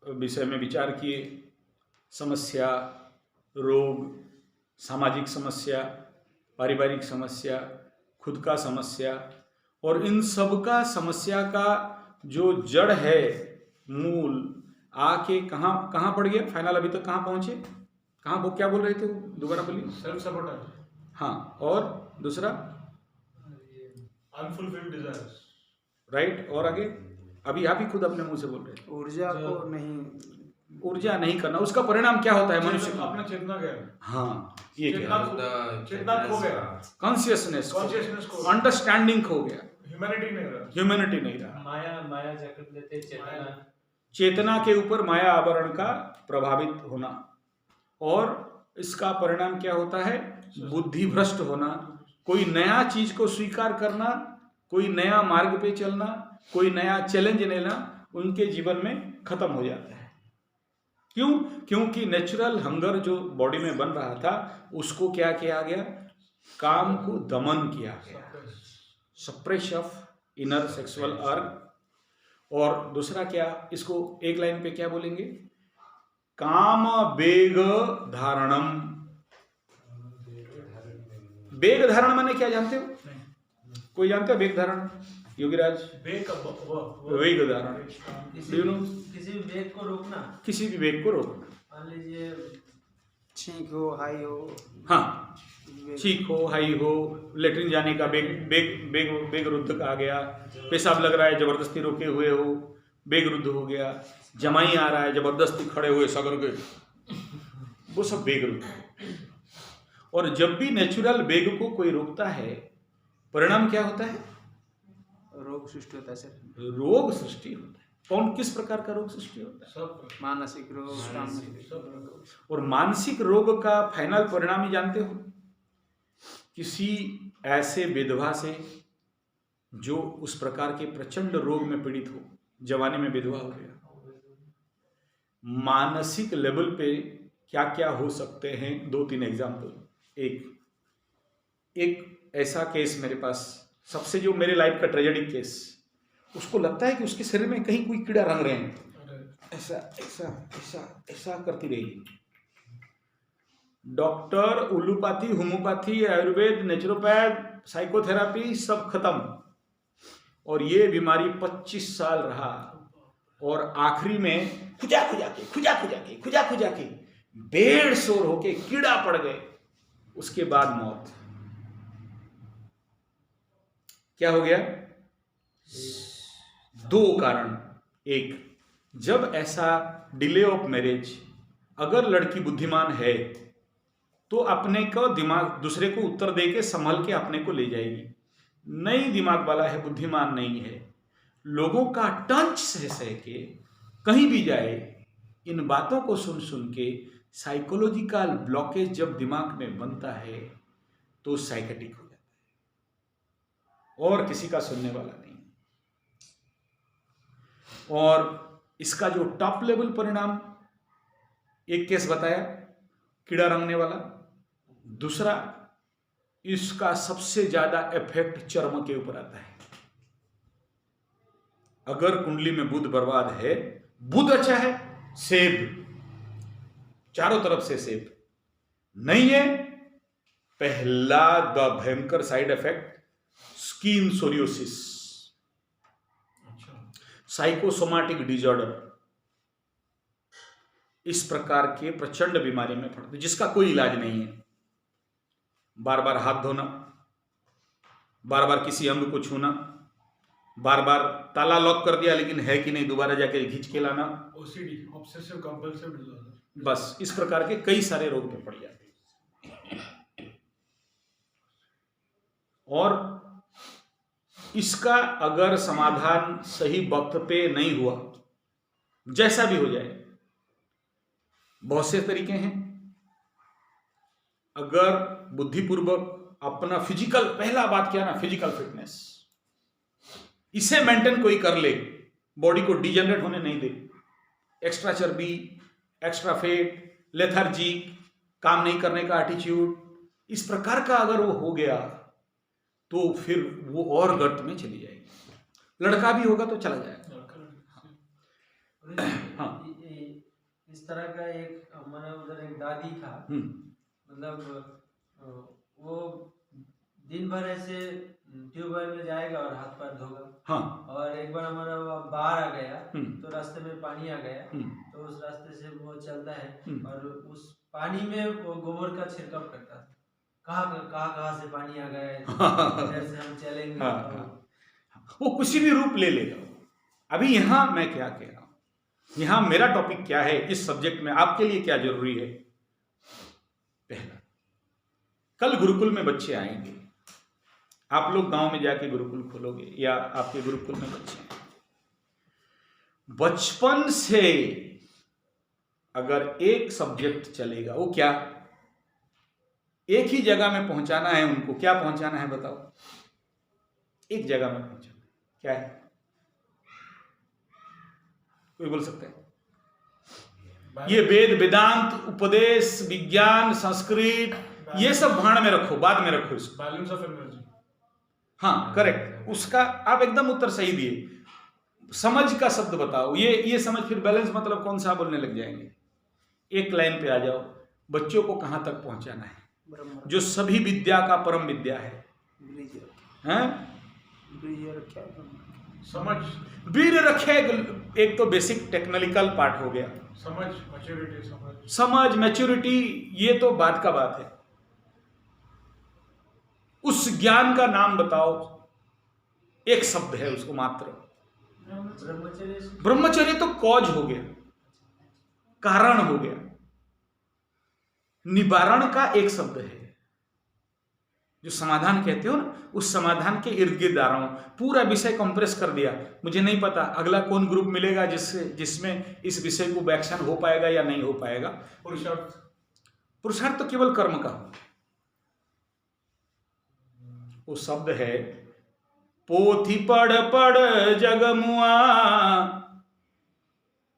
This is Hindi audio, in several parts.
विषय में विचार किए। समस्या, रोग, सामाजिक समस्या, पारिवारिक समस्या, खुद का समस्या, और इन सब का समस्या का जो जड़ है, मूल आके कहाँ कहाँ पड़ गया फाइनल? अभी तक कहाँ पहुंचे? कहाँ वो क्या बोल रहे थे? वो दोबारा बोलिए। सेल्फ सपोर्टेज। हाँ, और दूसरा अनफुलफिल्ड डिजायर्स। राइट, और आगे? अभी आप ही खुद अपने मुंह से बोल रहे थे। ऊर्जा नहीं करना, उसका परिणाम क्या होता है मनुष्य का? अपना चेतना गया। हाँ, ये चेतना खो गया, कॉन्शियसनेस खो, अंडरस्टैंडिंग खो गया, ह्यूमैनिटी नहीं रहा। माया जकड़ लेते, चेतना के ऊपर माया आवरण का प्रभावित होना, और इसका परिणाम क्या होता है? बुद्धि भ्रष्ट होना, कोई नया चीज को स्वीकार करना, कोई नया मार्ग पे चलना, कोई नया चैलेंज लेना उनके जीवन में खत्म हो जाता है। क्यों? क्योंकि नेचुरल हंगर जो बॉडी में बन रहा था उसको क्या किया गया? काम को दमन किया गया, सप्रेस ऑफ इनर सेक्सुअल अर्ग। और दूसरा क्या, इसको एक लाइन पे क्या बोलेंगे? काम वेग धारणम। वेग धारण माने क्या जानते हो? कोई जानते हो वेग धारण? योगीराज, वेग धारण किसी भी वेग को रोकना, किसी भी वेग को रोकना। मान लीजिए छींक हो, हाई हो, हाँ, छींक हो, हाई हो, लेटरिन जाने का बेग रुद्ध आ गया, पेशाब लग रहा है जबरदस्ती रोके हुए हो, बेग रुद्ध हो गया, जमाई आ रहा है जबरदस्ती खड़े हुए सगर के, वो सब बेग रुद्ध। और जब भी नेचुरल बेग को कोई रोकता है, परिणाम क्या होता है? रोग सृष्टि होता है सर। रोग सृष्टि होता है। कौन किस प्रकार का रोग सृष्टि होता है? सब मानसिक रोग, सामाजिक। और मानसिक रोग का फाइनल परिणाम ही जानते हो? किसी ऐसे विधवा से जो उस प्रकार के प्रचंड रोग में पीड़ित हो, जवानी में विधवा हो गया, मानसिक लेवल पे क्या क्या हो सकते हैं? 2-3 एग्जाम्पल। एक ऐसा केस मेरे पास, सबसे जो मेरे लाइफ का ट्रेजेडिक केस, उसको लगता है कि उसके शरीर में कहीं कोई कीड़ा रंग रहे हैं, ऐसा ऐसा ऐसा ऐसा करती रही। डॉक्टर, उल्लूपाथी, होम्योपैथी, आयुर्वेद, नेचुरोपैथ, साइकोथेरापी सब खत्म, और ये बीमारी 25 साल रहा, और आखिरी में खुजा खुजा के बेड़ शोर होके कीड़ा पड़ गए, उसके बाद मौत। क्या हो गया? 2 कारण। एक, जब ऐसा डिले ऑफ मैरिज, अगर लड़की बुद्धिमान है तो अपने को दिमाग दूसरे को उत्तर दे के संभल के अपने को ले जाएगी। नहीं दिमाग वाला है, बुद्धिमान नहीं है, लोगों का टंच सह के कहीं भी जाए, इन बातों को सुन के साइकोलॉजिकल ब्लॉकेज जब दिमाग में बनता है तो साइकेटिक हो जाता है, और किसी का सुनने वाला नहीं। और इसका जो टॉप लेवल परिणाम, एक केस बताया कीड़ा रंगने वाला, दूसरा इसका सबसे ज्यादा इफेक्ट चर्म के ऊपर आता है। अगर कुंडली में बुध बर्बाद है, बुध अच्छा है, सेब चारों तरफ से सेब नहीं है, पहला द भयंकर side effect skin psoriasis, psychosomatic disorder, इस प्रकार के प्रचंड बीमारी में पड़ते जिसका कोई इलाज नहीं है। बार बार हाथ धोना, बार बार किसी अंग को छूना, बार बार ताला लॉक कर दिया लेकिन है कि नहीं दोबारा जाके खींच के लाना, ओसीडी, ऑब्सेसिव कंपल्सिव डिसऑर्डर, बस इस प्रकार के कई सारे रोग में पड़ जाते हैं। और इसका अगर समाधान सही वक्त पे नहीं हुआ, जैसा भी हो जाए, बहुत से तरीके हैं। अगर बुद्धिपूर्वक अपना फिजिकल, पहला बात क्या ना, फिजिकल फिटनेस, इसे मेंटेन कोई कर ले, बॉडी को डिजेनरेट होने नहीं दे, एक्स्ट्रा चर्बी, एक्स्ट्रा फेट, लेथार्जी, काम नहीं करने का एटीट्यूड, इस प्रकार का अगर वो हो गया तो फिर वो और गर्त में चली जाएगी। लड़का भी होगा तो चला जाएगा। हाँ, इस तरह का एक हमारे उधर एक दादी था, मतलब वो दिन भर ऐसे ट्यूबवेल में जाएगा और हाथ पैर धोगा। हाँ। और एक बार हमारा वो बाहर आ गया हम्म। तो रास्ते में पानी आ गया, हम्म। तो उस रास्ते से वो चलता है हम्म। और उस पानी में वो गोबर का छिड़काव करता था। कहाँ से पानी आ गया है, इधर से हम चलेंगे। हाँ। वो किसी भी रूप ले लेगा। अभी यहाँ मैं क्या कह रहा हूँ, यहाँ मेरा टॉपिक क्या है, इस सब्जेक्ट में आपके लिए क्या जरूरी है। पहला, कल गुरुकुल में बच्चे आएंगे, आप लोग गांव में जाके गुरुकुल खोलोगे या आपके गुरुकुल में बच्चे हैं, बचपन से अगर एक सब्जेक्ट चलेगा, वो क्या, एक ही जगह में पहुंचाना है उनको। क्या पहुंचाना है बताओ? एक जगह में पहुंचाना है, क्या है? कोई बोल सकता है? ये वेद, वेदांत, उपदेश, विज्ञान, संस्कृत, ये सब भाड़ में रखो, बाद में रखो इसको। Balance of energy. हाँ, करेक्ट। उसका आप एकदम उत्तर सही दिए। समझ का शब्द बताओ। ये समझ, फिर बैलेंस मतलब कौन सा बोलने लग जाएंगे। एक लाइन पे आ जाओ, बच्चों को कहां तक पहुंचाना है, जो सभी विद्या का परम विद्या है। हैं? समझ, वीर रखे, एक तो बेसिक टेक्निकल पार्ट हो गया। समझ, मैच्योरिटी, समझ, मैच्योरिटी, ये तो बात का बात है। उस ज्ञान का नाम बताओ, एक शब्द है उसको मात्र, ब्रह्मचर्य। तो कॉज हो गया, कारण हो गया। निवारण का एक शब्द है, जो समाधान कहते हो ना, उस समाधान के इर्द गिर्द आ रहा हूं। पूरा विषय कंप्रेस कर दिया। मुझे नहीं पता अगला कौन ग्रुप मिलेगा जिसमें इस विषय को व्याख्यान हो पाएगा या नहीं हो पाएगा। पुरुषार्थ तो केवल कर्म का हो। वो शब्द है, पोथी पढ़ पढ़ जगमुआ,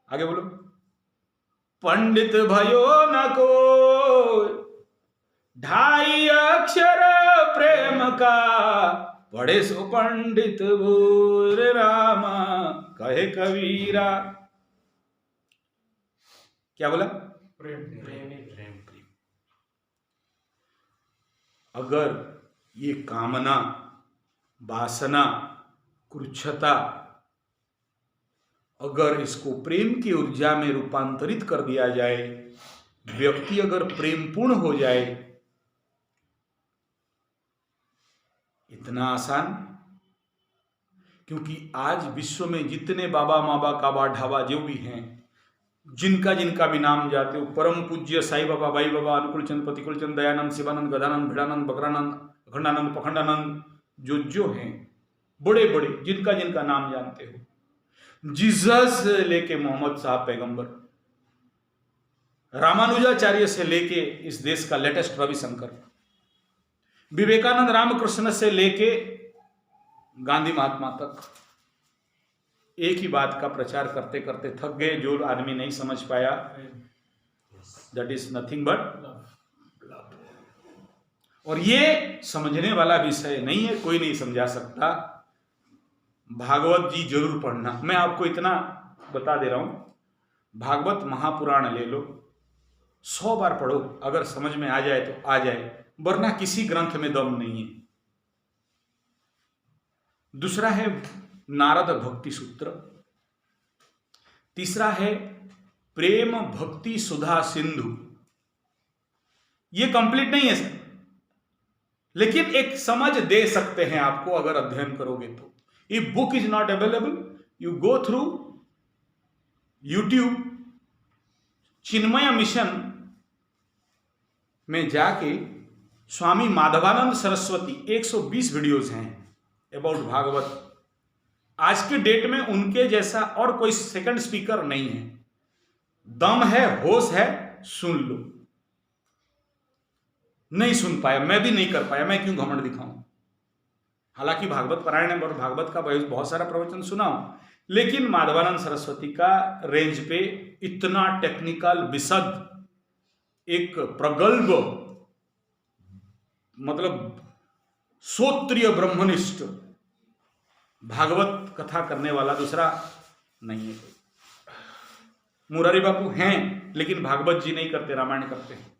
आगे बोलो, पंडित भयो न को, ढाई अक्षर प्रेम का, पढ़े सो पंडित भूर रामा, कहे कबीरा। क्या बोला? प्रेम। अगर ये कामना, वासना, क्रूरता, अगर इसको प्रेम की ऊर्जा में रूपांतरित कर दिया जाए, व्यक्ति अगर प्रेमपूर्ण हो जाए, इतना आसान। क्योंकि आज विश्व में जितने बाबा माबा काबा ढाबा जो भी हैं, जिनका भी नाम जाते हो, परम पूज्य साईं बाबा, बाई बाबा, अनुकूल चंद, प्रतिकूल चंद, दयानंद, शिवानंद, गदानंद, भिड़ानंद, बकरानंद, अखंडानंद, पखंडानंद, जो हैं बड़े बड़े, जिनका नाम जानते हो, जीसस लेके मोहम्मद साहब पैगंबर, रामानुजाचार्य से लेके इस देश का लेटेस्ट रविशंकर, विवेकानंद रामकृष्ण से लेके गांधी महात्मा तक, एक ही बात का प्रचार करते करते थक गए। जो आदमी नहीं समझ पाया, दैट इज नथिंग बट। और ये समझने वाला विषय नहीं है, कोई नहीं समझा सकता। भागवत जी जरूर पढ़ना। मैं आपको इतना बता दे रहा हूं, भागवत महापुराण ले लो, 100 बार पढ़ो, अगर समझ में आ जाए तो आ जाए, वरना किसी ग्रंथ में दम नहीं है। दूसरा है नारद भक्ति सूत्र, तीसरा है प्रेम भक्ति सुधा सिंधु। ये कंप्लीट नहीं है सर, लेकिन एक समझ दे सकते हैं आपको अगर अध्ययन करोगे तो। If book is not available, you go through YouTube, Chinmay mission में जाके स्वामी माधवानंद सरस्वती 120 वीडियोज हैं अबाउट भागवत। आज के डेट में उनके जैसा और कोई सेकंड स्पीकर नहीं है। दम है, होश है, सुन लो। नहीं सुन पाया, मैं भी नहीं कर पाया, मैं क्यों घमंड दिखाऊं। हालांकि भागवत पारायण और भागवत का बहुत सारा प्रवचन सुना हूं, लेकिन माधवानंद सरस्वती का रेंज पे इतना टेक्निकल, विशद, एक प्रगल्भ, मतलब श्रोत्रिय ब्रह्मनिष्ठ भागवत कथा करने वाला दूसरा नहीं है। मुरारी बापू हैं, लेकिन भागवत जी नहीं करते, रामायण करते हैं।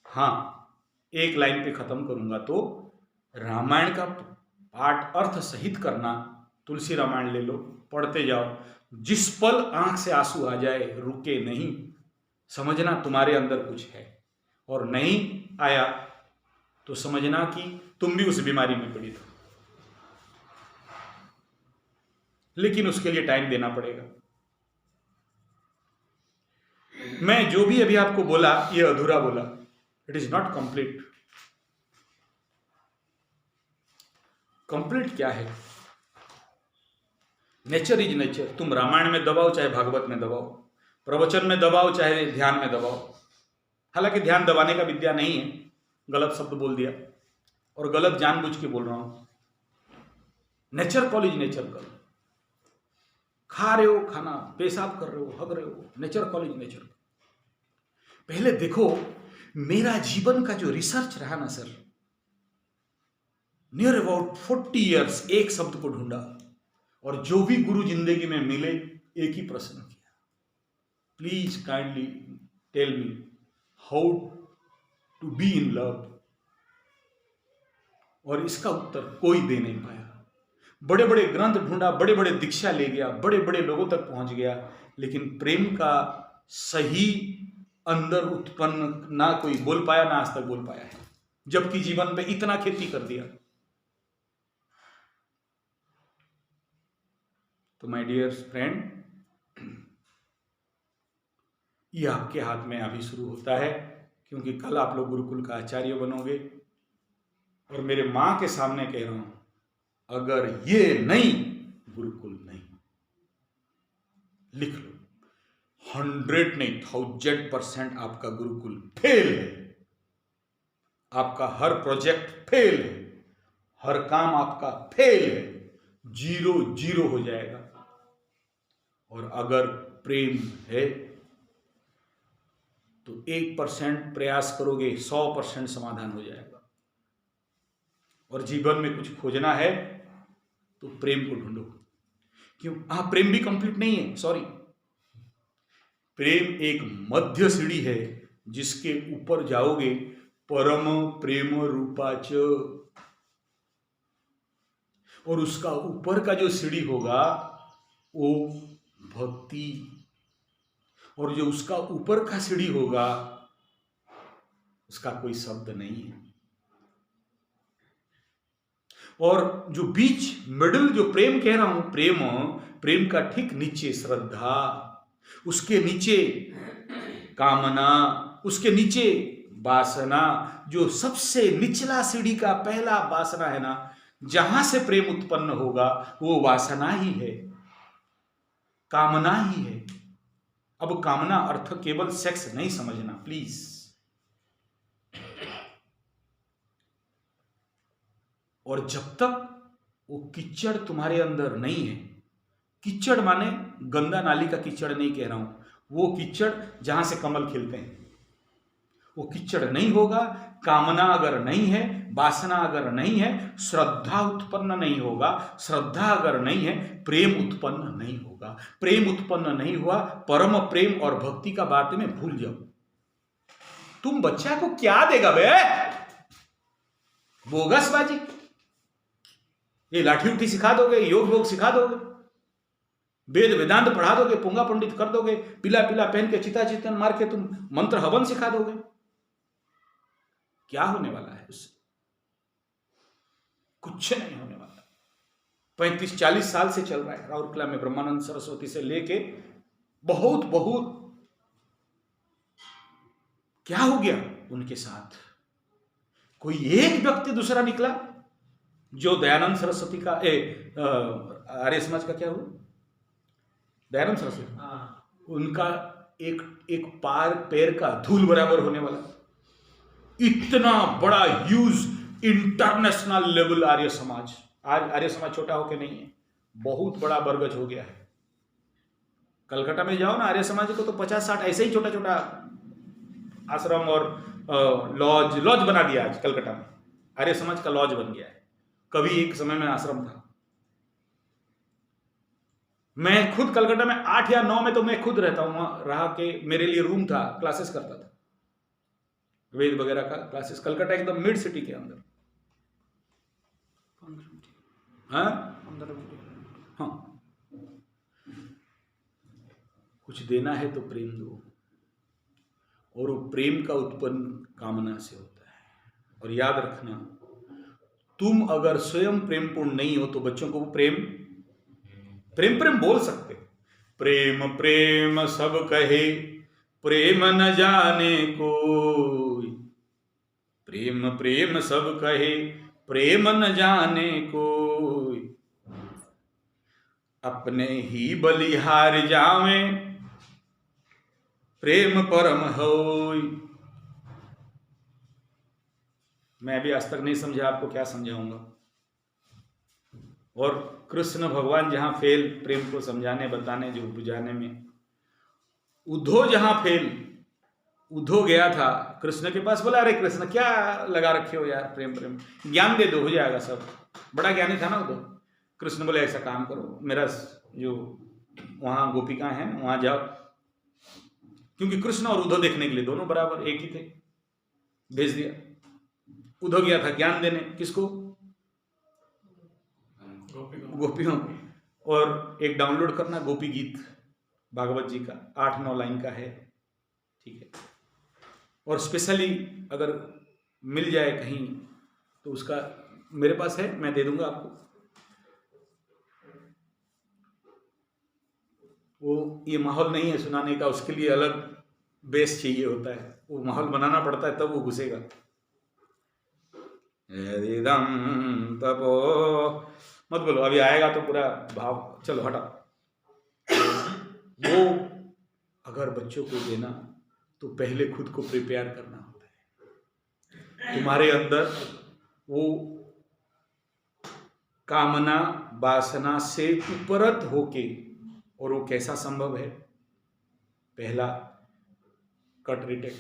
हाँ, एक लाइन पे खत्म करूंगा तो रामायण का पाठ अर्थ सहित करना। तुलसी रामायण ले लो, पढ़ते जाओ, जिस पल आंख से आंसू आ जाए रुके नहीं, समझना तुम्हारे अंदर कुछ है, और नहीं आया तो समझना कि तुम भी उस बीमारी में पीड़ित हो, लेकिन उसके लिए टाइम देना पड़ेगा। मैं जो भी अभी आपको बोला ये अधूरा बोला, it is not complete. Complete क्या है? Nature is nature. तुम रामायण में दबाओ चाहे भागवत में दबाओ, प्रवचन में दबाओ चाहे ध्यान में दबाओ। हालांकि ध्यान दबाने का विद्या नहीं है, गलत शब्द बोल दिया और गलत जानबूझ के बोल रहा हूं। Nature call is nature call. खा रहे हो खाना, पेशाब कर रहे हो, हग रहे हो, नेचर कॉल इज नेचर। पहले देखो मेरा जीवन का जो रिसर्च रहा ना सर, नियर अबाउट 40 ईयर्स एक शब्द को ढूंढा, और जो भी गुरु जिंदगी में मिले एक ही प्रश्न किया, please kindly tell me how to be in love. और इसका उत्तर कोई दे नहीं पाया। बड़े बड़े ग्रंथ ढूंढा, बड़े बड़े दीक्षा ले गया, बड़े बड़े लोगों तक पहुंच गया, लेकिन प्रेम का सही अंदर उत्पन्न ना कोई बोल पाया, ना आज तक बोल पाया है, जबकि जीवन पे इतना खेती कर दिया। तो माय डियर फ्रेंड, ये आपके हाथ में अभी शुरू होता है, क्योंकि कल आप लोग गुरुकुल का आचार्य बनोगे। और मेरे मां के सामने कह रहा हूं, अगर ये नहीं, गुरुकुल नहीं। लिख लो, 100 नहीं 1000% आपका गुरुकुल फेल है। आपका हर प्रोजेक्ट फेल है, हर काम आपका फेल है, 0 हो जाएगा। और अगर प्रेम है तो 1% प्रयास करोगे, 100% समाधान हो जाएगा। और जीवन में कुछ खोजना है तो प्रेम को ढूंढो। क्यों? प्रेम भी कंप्लीट नहीं है, सॉरी। प्रेम एक मध्य सीढ़ी है, जिसके ऊपर जाओगे परम प्रेम रूपाच, और उसका ऊपर का जो सीढ़ी होगा वो भक्ति, और जो उसका ऊपर का सीढ़ी होगा उसका कोई शब्द नहीं है। और जो बीच मिडिल जो प्रेम कह रहा हूं, प्रेम का ठीक नीचे श्रद्धा, उसके नीचे कामना, उसके नीचे वासना। जो सबसे निचला सीढ़ी का पहला वासना है ना, जहां से प्रेम उत्पन्न होगा वो वासना ही है, कामना ही है। अब कामना अर्थ केवल सेक्स नहीं समझना प्लीज। और जब तक वो कीचड़ तुम्हारे अंदर नहीं है, कीचड़ माने गंदा नाली का कीचड़ नहीं कह रहा हूं, वो कीचड़ जहां से कमल खिलते हैं, वो कीचड़ नहीं होगा। कामना अगर नहीं है, वासना अगर नहीं है, श्रद्धा उत्पन्न नहीं होगा। श्रद्धा अगर नहीं है, प्रेम उत्पन्न नहीं होगा। प्रेम उत्पन्न नहीं हुआ, परम प्रेम और भक्ति का बात में भूल जाओ। तुम बच्चा को क्या देगा बे? बोगसबाजी। ये लाठी उठी सिखा दोगे, योग भोग सिखा दोगे, वेद वेदांत पढ़ा दोगे, पुंगा पंडित कर दोगे, पीला पीला पहन के चिता चितन मार के तुम मंत्र हवन सिखा दोगे, क्या होने वाला है उससे? कुछ नहीं होने वाला। 35-40 साल से चल रहा है राउरकेला में, ब्रह्मानंद सरस्वती से लेके बहुत क्या हो गया उनके साथ? कोई एक व्यक्ति दूसरा निकला जो दयानंद सरस्वती का आर्य समाज का क्या हुआ, दयानंद सरस्वती, उनका एक पैर का धूल बराबर होने वाला इतना बड़ा huge international level Arya Samaj. आज आर्य समाज छोटा होके नहीं है, बहुत बड़ा बरगज हो गया है। कलकत्ता में जाओ ना, आर्य समाज को तो 50-60 ऐसे ही छोटा छोटा आश्रम और लॉज बना दिया। आज कलकत्ता में आर्य समाज का लॉज बन गया है, कभी एक समय में आश्रम था। मैं खुद कलकत्ता में 8 या 9 में तो मैं खुद रहता हूँ, वहाँ रहा के मेरे लिए रूम था, क्लासेस करता था, वेद वगैरह का क्लासेस, कलकत्ता एकदम मिड सिटी के अंदर। 15 मिनट हाँ 15 मिनट हाँ, कुछ देना है तो प्रेम दो, और वो प्रेम का उत्पन्न कामना से होता है। और याद रखना, तुम अगर स्वयं प्रेमपूर्ण नहीं हो तो बच्चों को वो प्रेम प्रेम प्रेम बोल सकते। प्रेम प्रेम सब कहे, प्रेम न जाने कोई, प्रेम प्रेम सब कहे, प्रेम न जाने कोई, अपने ही बलिहार जावे, प्रेम परम होय। मैं भी आज तक नहीं समझा, आपको क्या समझाऊंगा। और कृष्ण भगवान जहां फेल प्रेम को समझाने, बताने, जो बुझाने में, उद्धव जहां फेल, उद्धव गया था कृष्ण के पास, बोला अरे कृष्ण क्या लगा रखे हो यार, प्रेम प्रेम, ज्ञान दे दो हो जाएगा सब। बड़ा ज्ञानी था ना उद्धव। कृष्ण बोले ऐसा काम करो, मेरा जो वहां गोपिकाएं हैं वहां जाओ, क्योंकि कृष्ण और उद्धव देखने के लिए दोनों बराबर एक ही थे। भेज दिया, उद्धव गया था ज्ञान देने, किसको? गोपियों को। और एक डाउनलोड करना गोपी गीत भागवत जी का, 8-9 लाइन का है, ठीक है। और स्पेशली अगर मिल जाए कहीं तो उसका मेरे पास है, मैं दे दूंगा आपको। वो ये माहौल नहीं है सुनाने का, उसके लिए अलग बेस चाहिए होता है, वो माहौल बनाना पड़ता है तब वो घुसेगा। यदिदं तपो, मत बोलो अभी आएगा तो पूरा भाव, चलो हटा। वो अगर बच्चों को देना तो पहले खुद को प्रिपेयर करना होता है। तुम्हारे अंदर वो कामना वासना से उपरत होके, और वो कैसा संभव है? पहला कट रिटेक,